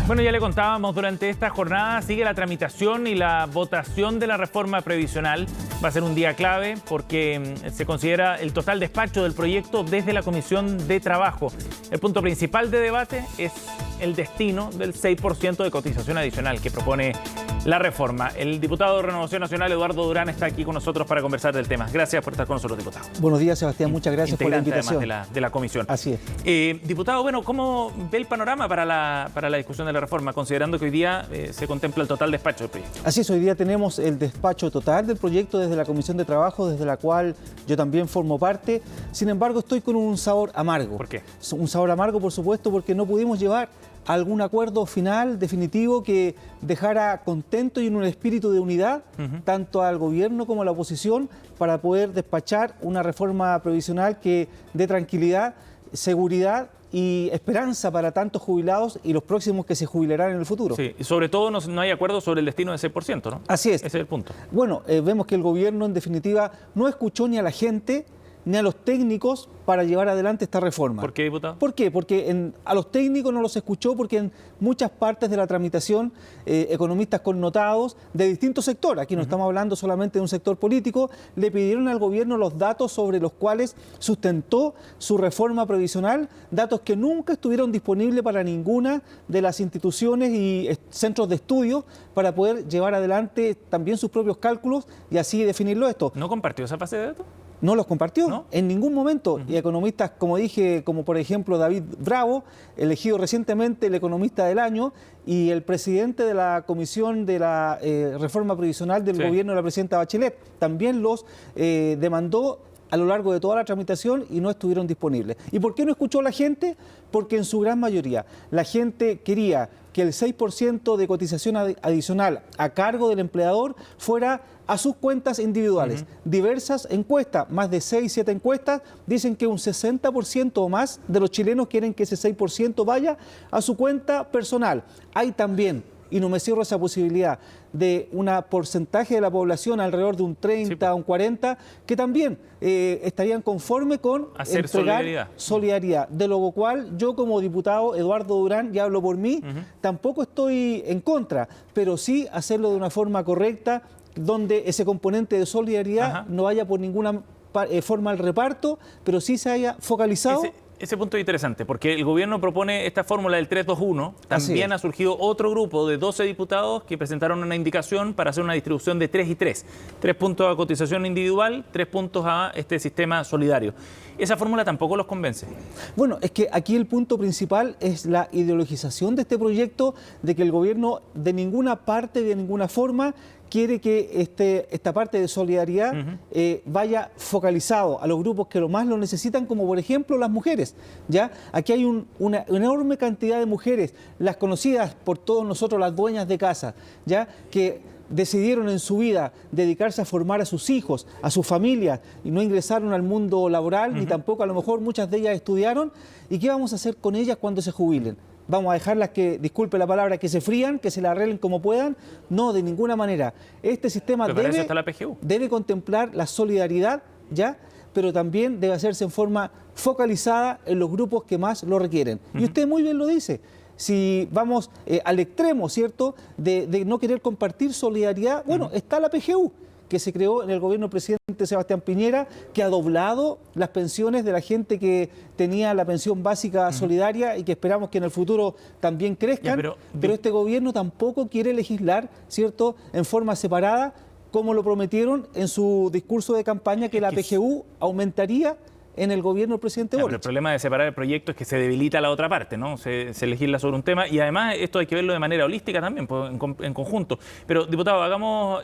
Bueno, ya le contábamos, durante esta jornada sigue la tramitación y la votación de la reforma previsional. Va a ser un día clave porque se considera el total despacho del proyecto desde la Comisión de Trabajo. El punto principal de debate es el destino del 6% de cotización adicional que propone la reforma. El diputado de Renovación Nacional, Eduardo Durán, está aquí con nosotros para conversar del tema. Gracias por estar con nosotros, diputado. Buenos días, Sebastián. Muchas gracias por la invitación. Además de la comisión. Así es. Diputado, bueno, ¿cómo ve el panorama para la discusión de la reforma, considerando que hoy día se contempla el total despacho del proyecto? Así es, hoy día tenemos el despacho total del proyecto desde la Comisión de Trabajo, desde la cual yo también formo parte. Sin embargo, estoy con un sabor amargo. ¿Por qué? Un sabor amargo, por supuesto, porque no pudimos llevar algún acuerdo final, definitivo, que dejara contento y en un espíritu de unidad, tanto al gobierno como a la oposición, para poder despachar una reforma previsional que dé tranquilidad, seguridad y esperanza para tantos jubilados y los próximos que se jubilarán en el futuro. Sí, y sobre todo no hay acuerdo sobre el destino del 6%, ¿no? Así es. Ese es el punto. Bueno, vemos que el gobierno, en definitiva, no escuchó ni a la gente ni a los técnicos para llevar adelante esta reforma. ¿Por qué, diputado? ¿Por qué? Porque a los técnicos no los escuchó, porque en muchas partes de la tramitación, economistas connotados de distintos sectores, aquí no estamos hablando solamente de un sector político, le pidieron al gobierno los datos sobre los cuales sustentó su reforma previsional, datos que nunca estuvieron disponibles para ninguna de las instituciones y centros de estudio para poder llevar adelante también sus propios cálculos y así definirlo esto. ¿No compartió esa base de datos? No los compartió, ¿no? En ningún momento. Y economistas, como dije, como por ejemplo David Bravo, elegido recientemente el economista del año, y el presidente de la Comisión de la Reforma Previsional del gobierno de la presidenta Bachelet, también los demandó a lo largo de toda la tramitación y no estuvieron disponibles. ¿Y por qué no escuchó a la gente? Porque en su gran mayoría la gente quería que el 6% de cotización adicional a cargo del empleador fuera a sus cuentas individuales. Diversas encuestas, más de 6, 7 encuestas, dicen que un 60% o más de los chilenos quieren que ese 6% vaya a su cuenta personal. Hay también, y no me cierro esa posibilidad, de un porcentaje de la población, alrededor de un 30, un 40, que también estarían conformes con hacer entregar solidaridad. De lo cual yo, como diputado Eduardo Durán, y hablo por mí, tampoco estoy en contra, pero sí hacerlo de una forma correcta, donde ese componente de solidaridad no vaya por ninguna forma al reparto, pero sí se haya focalizado. Ese punto es interesante, porque el gobierno propone esta fórmula del 3-2-1. También ha surgido otro grupo de 12 diputados que presentaron una indicación para hacer una distribución de 3 y 3. 3 puntos a cotización individual, 3 puntos a este sistema solidario. ¿Esa fórmula tampoco los convence? Bueno, es que aquí el punto principal es la ideologización de este proyecto, de que el gobierno de ninguna parte, de ninguna forma, quiere que esta parte de solidaridad vaya focalizado a los grupos que lo más lo necesitan, como por ejemplo las mujeres. ¿Ya? Aquí hay una enorme cantidad de mujeres, las conocidas por todos nosotros, las dueñas de casa, ¿ya? Que decidieron en su vida dedicarse a formar a sus hijos, a sus familias, y no ingresaron al mundo laboral, ni tampoco a lo mejor muchas de ellas estudiaron. ¿Y qué vamos a hacer con ellas cuando se jubilen? ¿Vamos a dejarlas que, disculpe la palabra, que se frían, que se la arreglen como puedan? No, de ninguna manera. Este sistema debe contemplar la solidaridad, ¿ya? Pero también debe hacerse en forma focalizada en los grupos que más lo requieren. Y usted muy bien lo dice. Si vamos al extremo, ¿cierto?, de no querer compartir solidaridad, bueno, está la PGU, que se creó en el gobierno del presidente Sebastián Piñera, que ha doblado las pensiones de la gente que tenía la pensión básica solidaria y que esperamos que en el futuro también crezcan, pero este gobierno tampoco quiere legislar, ¿cierto?, en forma separada, como lo prometieron en su discurso de campaña, que la PGU aumentaría en el gobierno del presidente Boric. Pero el problema de separar el proyecto es que se debilita la otra parte, ¿no? Se legisla sobre un tema y además esto hay que verlo de manera holística también, pues, en conjunto. Pero, diputado, hagámonos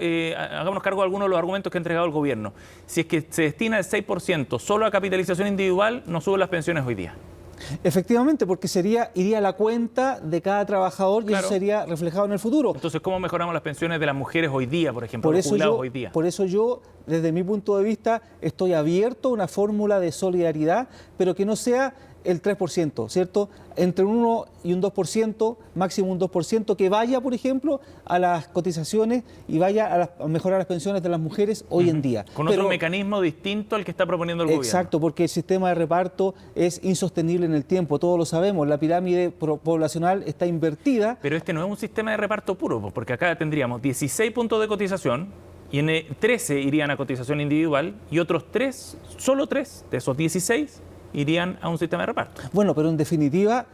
cargo de algunos de los argumentos que ha entregado el gobierno. Si es que se destina el 6% solo a capitalización individual, no suben las pensiones hoy día. Efectivamente, porque iría a la cuenta de cada trabajador y eso sería reflejado en el futuro. Entonces, ¿cómo mejoramos las pensiones de las mujeres hoy día, por ejemplo, los jubilados hoy día? Por eso yo, desde mi punto de vista, estoy abierto a una fórmula de solidaridad, pero que no sea el 3%, ¿cierto? Entre un 1 y un 2%, máximo un 2%, que vaya, por ejemplo, a las cotizaciones y vaya a mejorar las pensiones de las mujeres hoy en día. Con otro mecanismo distinto al que está proponiendo el gobierno. Exacto, porque el sistema de reparto es insostenible en el tiempo, todos lo sabemos, la pirámide poblacional está invertida. Pero este no es un sistema de reparto puro, porque acá tendríamos 16 puntos de cotización y en 13 irían a cotización individual y otros 3, solo 3 de esos 16 irían a un sistema de reparto. Bueno, pero en definitiva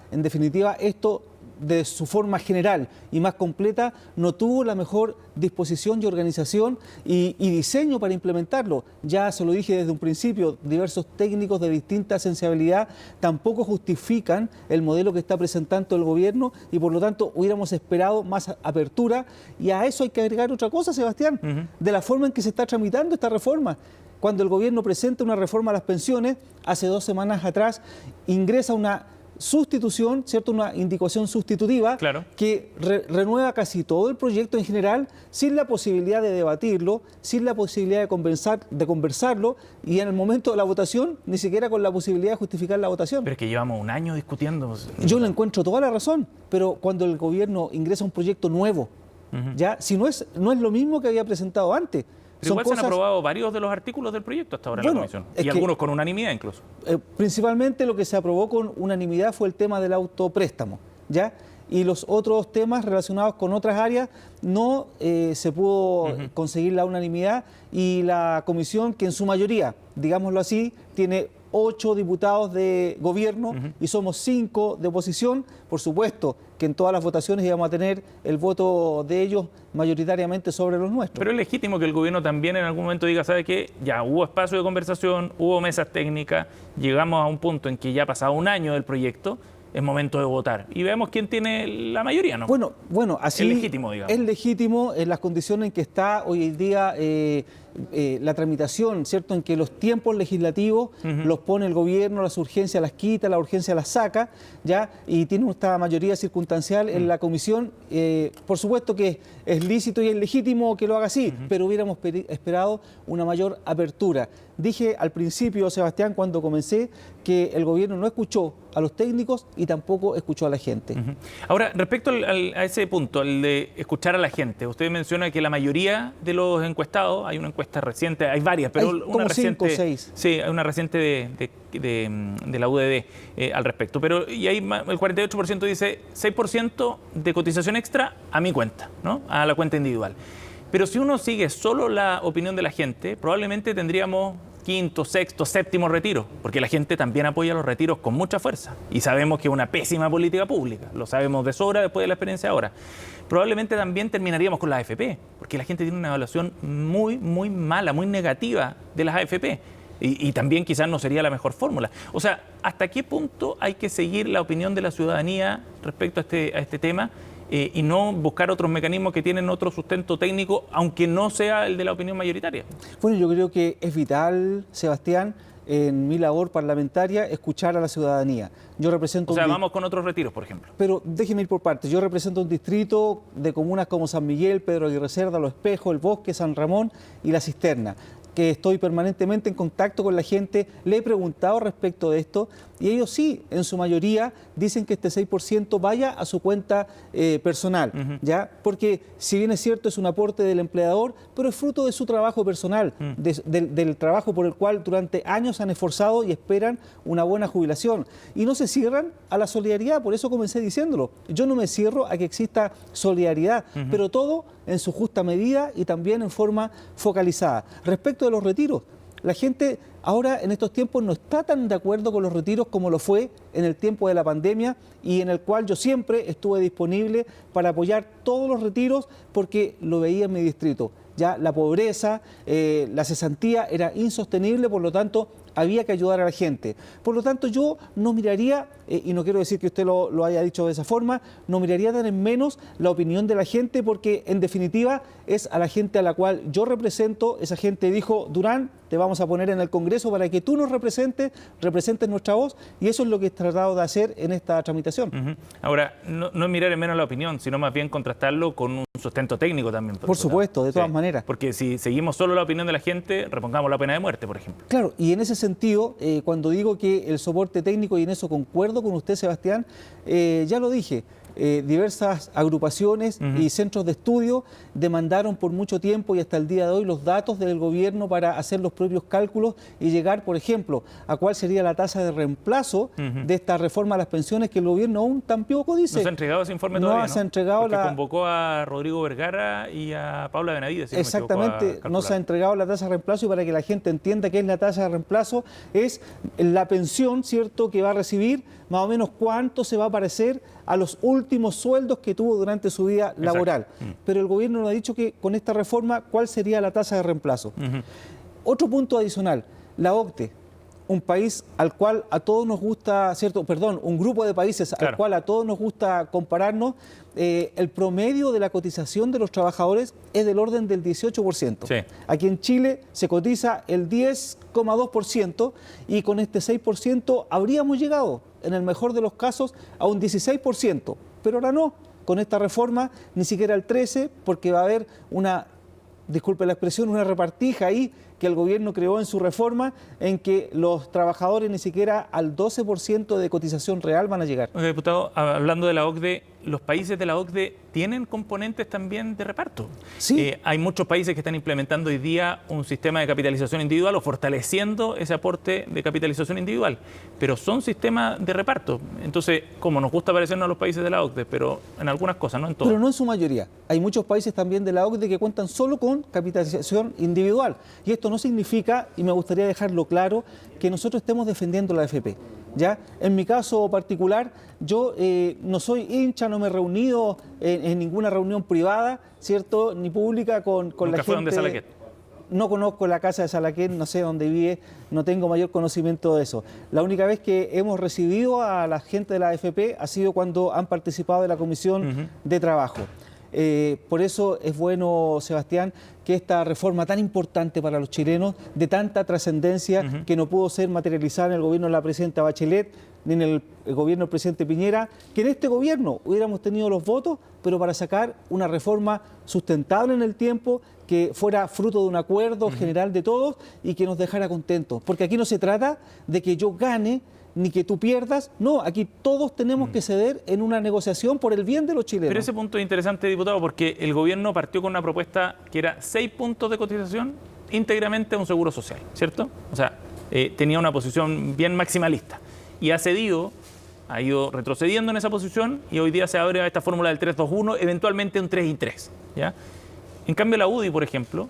esto de su forma general y más completa no tuvo la mejor disposición y organización y diseño para implementarlo. Ya se lo dije desde un principio, diversos técnicos de distinta sensibilidad tampoco justifican el modelo que está presentando el gobierno y por lo tanto hubiéramos esperado más apertura y a eso hay que agregar otra cosa, Sebastián, de la forma en que se está tramitando esta reforma. Cuando el gobierno presenta una reforma a las pensiones, hace 2 semanas atrás ingresa una sustitución, ¿cierto? Una indicación sustitutiva que renueva casi todo el proyecto en general sin la posibilidad de debatirlo, sin la posibilidad de conversarlo y en el momento de la votación ni siquiera con la posibilidad de justificar la votación. Pero es que llevamos un año discutiendo. Yo le encuentro toda la razón, pero cuando el gobierno ingresa un proyecto nuevo, ya si no es lo mismo que había presentado antes. Pero igual se han aprobado varios de los artículos del proyecto hasta ahora en la comisión. Y algunos con unanimidad incluso. Principalmente lo que se aprobó con unanimidad fue el tema del autopréstamo, ¿ya? Y los otros temas relacionados con otras áreas no se pudo conseguir la unanimidad y la comisión, que en su mayoría, digámoslo así, tiene 8 diputados de gobierno y somos 5 de oposición. Por supuesto que en todas las votaciones íbamos a tener el voto de ellos mayoritariamente sobre los nuestros. Pero es legítimo que el gobierno también en algún momento diga, ¿sabe qué? Ya hubo espacio de conversación, hubo mesas técnicas, llegamos a un punto en que ya ha pasado un año del proyecto, es momento de votar. Y veamos quién tiene la mayoría, ¿no? Bueno, así es legítimo, digamos. Es legítimo en las condiciones en que está hoy en día la tramitación, ¿cierto? En que los tiempos legislativos los pone el gobierno, las urgencias las quita, la urgencia las saca, ¿ya? Y tiene esta mayoría circunstancial en la comisión. Por supuesto que es lícito y es legítimo que lo haga así, pero hubiéramos esperado una mayor apertura. Dije al principio, Sebastián, cuando comencé, que el gobierno no escuchó a los técnicos y tampoco escuchó a la gente. Ahora, respecto a ese punto, el de escuchar a la gente, usted menciona que la mayoría de los encuestados, hay una encuesta reciente, hay varias, pero hay una reciente, 5 o 6. Sí, hay una reciente de la UDD al respecto, pero y ahí el 48% dice 6% de cotización extra a mi cuenta, ¿no? A la cuenta individual. Pero si uno sigue solo la opinión de la gente, probablemente tendríamos 5º, 6º, 7º retiro, porque la gente también apoya los retiros con mucha fuerza y sabemos que es una pésima política pública, lo sabemos de sobra después de la experiencia ahora. Probablemente también terminaríamos con las AFP, porque la gente tiene una evaluación muy, muy mala, muy negativa de las AFP y también quizás no sería la mejor fórmula. O sea, ¿hasta qué punto hay que seguir la opinión de la ciudadanía respecto a este tema? Y no buscar otros mecanismos que tienen otro sustento técnico, aunque no sea el de la opinión mayoritaria. Bueno, yo creo que es vital, Sebastián, en mi labor parlamentaria, escuchar a la ciudadanía. Yo represento vamos con otros retiros, por ejemplo. Pero déjeme ir por partes. Yo represento un distrito de comunas como San Miguel, Pedro Aguirre Cerda, Los Espejos, El Bosque, San Ramón y La Cisterna, que estoy permanentemente en contacto con la gente, le he preguntado respecto de esto y ellos sí, en su mayoría, dicen que este 6% vaya a su cuenta personal, ¿ya? Porque si bien es cierto, es un aporte del empleador, pero es fruto de su trabajo personal, del trabajo por el cual durante años han esforzado y esperan una buena jubilación. Y no se cierran a la solidaridad, por eso comencé diciéndolo. Yo no me cierro a que exista solidaridad, pero todo en su justa medida y también en forma focalizada. Respecto de los retiros, la gente ahora en estos tiempos no está tan de acuerdo con los retiros como lo fue en el tiempo de la pandemia y en el cual yo siempre estuve disponible para apoyar todos los retiros porque lo veía en mi distrito. Ya la pobreza, la cesantía era insostenible, por lo tanto había que ayudar a la gente. Por lo tanto yo no miraría, y no quiero decir que usted lo haya dicho de esa forma, no miraría tan en menos la opinión de la gente porque en definitiva es a la gente a la cual yo represento. Esa gente dijo, Durán, te vamos a poner en el Congreso para que tú nos representes nuestra voz y eso es lo que he tratado de hacer en esta tramitación. Ahora, no es mirar en menos la opinión, sino más bien contrastarlo con un Un sustento técnico también. Por supuesto, de todas maneras. Porque si seguimos solo la opinión de la gente, repongamos la pena de muerte, por ejemplo. Claro, y en ese sentido, cuando digo que el soporte técnico, y en eso concuerdo con usted, Sebastián, ya lo dije, diversas agrupaciones y centros de estudio demandaron por mucho tiempo y hasta el día de hoy los datos del gobierno para hacer los propios cálculos y llegar, por ejemplo, a cuál sería la tasa de reemplazo de esta reforma a las pensiones que el gobierno aún tampoco dice. No se ha entregado ese informe todavía, ¿no? Se ha entregado. Porque convocó a Rodrigo Vergara y a Paula Benavides. Si exactamente, no se ha entregado la tasa de reemplazo, y para que la gente entienda qué es la tasa de reemplazo, es la pensión, ¿cierto?, que va a recibir, más o menos cuánto se va a parecer a los últimos sueldos que tuvo durante su vida laboral. Pero el gobierno nos ha dicho que con esta reforma, ¿cuál sería la tasa de reemplazo? Otro punto adicional, la OCDE, un país al cual a todos nos gusta, un grupo de países al cual a todos nos gusta compararnos, el promedio de la cotización de los trabajadores es del orden del 18%. Sí. Aquí en Chile se cotiza el 10,2% y con este 6% habríamos llegado, en el mejor de los casos, a un 16%. Pero ahora no, con esta reforma ni siquiera el 13%, porque va a haber una, disculpe la expresión, una repartija ahí que el gobierno creó en su reforma, en que los trabajadores ni siquiera al 12% de cotización real van a llegar. Okay, diputado, hablando de la OCDE, ¿los países de la OCDE tienen componentes también de reparto? Sí. Hay muchos países que están implementando hoy día un sistema de capitalización individual o fortaleciendo ese aporte de capitalización individual, pero son sistemas de reparto. Entonces, como nos gusta parecernos a los países de la OCDE, pero en algunas cosas, no en todas. Pero no en su mayoría. Hay muchos países también de la OCDE que cuentan solo con capitalización individual. Y esto no significa, y me gustaría dejarlo claro, que nosotros estemos defendiendo la AFP. ¿Ya? En mi caso particular, yo no soy hincha, no me he reunido en ninguna reunión privada, ¿cierto?, ni pública con la gente. ¿Donde Salaquet? No conozco la casa de Salaquet, no sé dónde vive, no tengo mayor conocimiento de eso. La única vez que hemos recibido a la gente de la AFP ha sido cuando han participado de la Comisión de Trabajo. Por eso es bueno, Sebastián, que esta reforma tan importante para los chilenos, de tanta trascendencia, que no pudo ser materializada en el gobierno de la presidenta Bachelet, ni en el gobierno del presidente Piñera, que en este gobierno hubiéramos tenido los votos, pero para sacar una reforma sustentable en el tiempo, que fuera fruto de un acuerdo general de todos y que nos dejara contentos. Porque aquí no se trata de que yo gane, ni que tú pierdas, no, aquí todos tenemos que ceder en una negociación por el bien de los chilenos. Pero ese punto es interesante, diputado, porque el gobierno partió con una propuesta que era 6 puntos de cotización íntegramente a un seguro social, ¿cierto? O sea, tenía una posición bien maximalista y ha cedido, ha ido retrocediendo en esa posición y hoy día se abre a esta fórmula del 3-2-1, eventualmente un 3-3, ¿ya? En cambio la UDI, por ejemplo,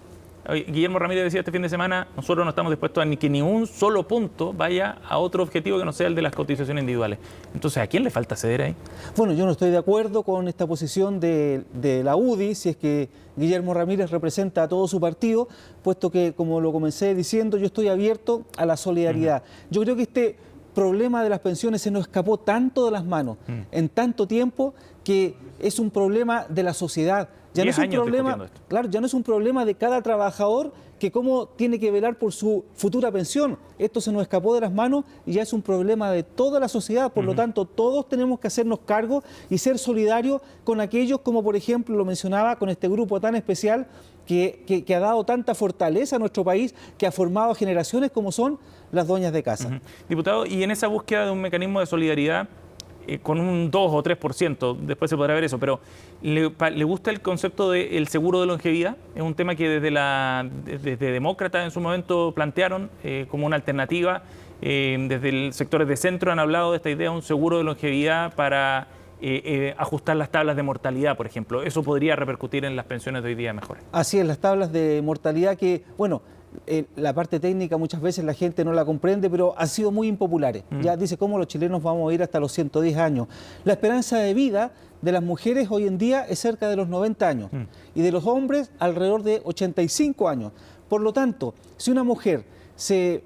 Guillermo Ramírez decía este fin de semana, nosotros no estamos dispuestos a que ni un solo punto vaya a otro objetivo que no sea el de las cotizaciones individuales. Entonces, ¿a quién le falta ceder ahí? Bueno, yo no estoy de acuerdo con esta posición de la UDI, si es que Guillermo Ramírez representa a todo su partido, puesto que, como lo comencé diciendo, yo estoy abierto a la solidaridad. Yo creo que este problema de las pensiones se nos escapó tanto de las manos en tanto tiempo que es un problema de la sociedad. Ya no es un problema, claro, ya no es un problema de cada trabajador que cómo tiene que velar por su futura pensión. Esto se nos escapó de las manos y ya es un problema de toda la sociedad. Por lo tanto, todos tenemos que hacernos cargo y ser solidarios con aquellos, como por ejemplo lo mencionaba, con este grupo tan especial que ha dado tanta fortaleza a nuestro país, que ha formado a generaciones como son las dueñas de casa. Diputado, y en esa búsqueda de un mecanismo de solidaridad, con un 2 o 3%, después se podrá ver eso, pero ¿le gusta el concepto del seguro de longevidad? Es un tema que desde demócratas en su momento plantearon como una alternativa. Desde sectores de centro han hablado de esta idea de un seguro de longevidad para ajustar las tablas de mortalidad, por ejemplo. ¿Eso podría repercutir en las pensiones de hoy día mejores? Así es, las tablas de mortalidad que, bueno, la parte técnica muchas veces la gente no la comprende, pero han sido muy impopulares. Ya dice cómo los chilenos vamos a ir hasta los 110 años. La esperanza de vida de las mujeres hoy en día es cerca de los 90 años y de los hombres alrededor de 85 años. Por lo tanto, si una mujer se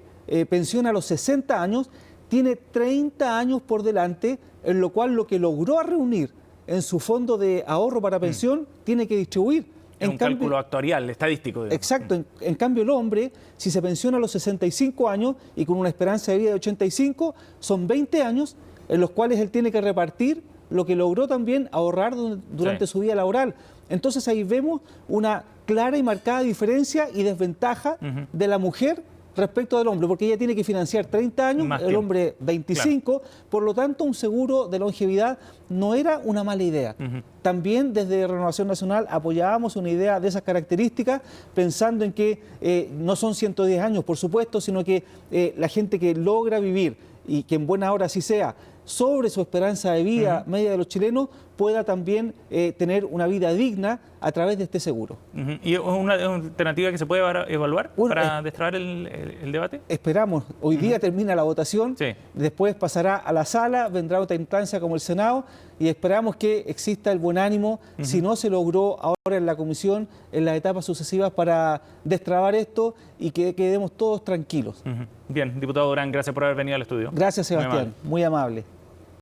pensiona a los 60 años, tiene 30 años por delante, en lo cual lo que logró reunir en su fondo de ahorro para pensión tiene que distribuir. Es un cálculo actuarial, estadístico. Digamos. Exacto. En cambio, el hombre, si se pensiona a los 65 años y con una esperanza de vida de 85, son 20 años en los cuales él tiene que repartir lo que logró también ahorrar durante su vida laboral. Entonces ahí vemos una clara y marcada diferencia y desventaja de la mujer respecto del hombre, porque ella tiene que financiar 30 años, el hombre 25, por lo tanto un seguro de longevidad no era una mala idea. También desde Renovación Nacional apoyábamos una idea de esas características, pensando en que no son 110 años, por supuesto, sino que la gente que logra vivir, y que en buena hora así sea, sobre su esperanza de vida media de los chilenos, pueda también tener una vida digna a través de este seguro. ¿Y es una alternativa que se puede evaluar para destrabar el debate? Esperamos. Hoy día termina la votación, después pasará a la sala, vendrá otra instancia como el Senado, y esperamos que exista el buen ánimo, si no se logró ahora en la comisión, en las etapas sucesivas, para destrabar esto y que quedemos todos tranquilos. Bien, diputado Durán, gracias por haber venido al estudio. Gracias, Sebastián. Muy amable.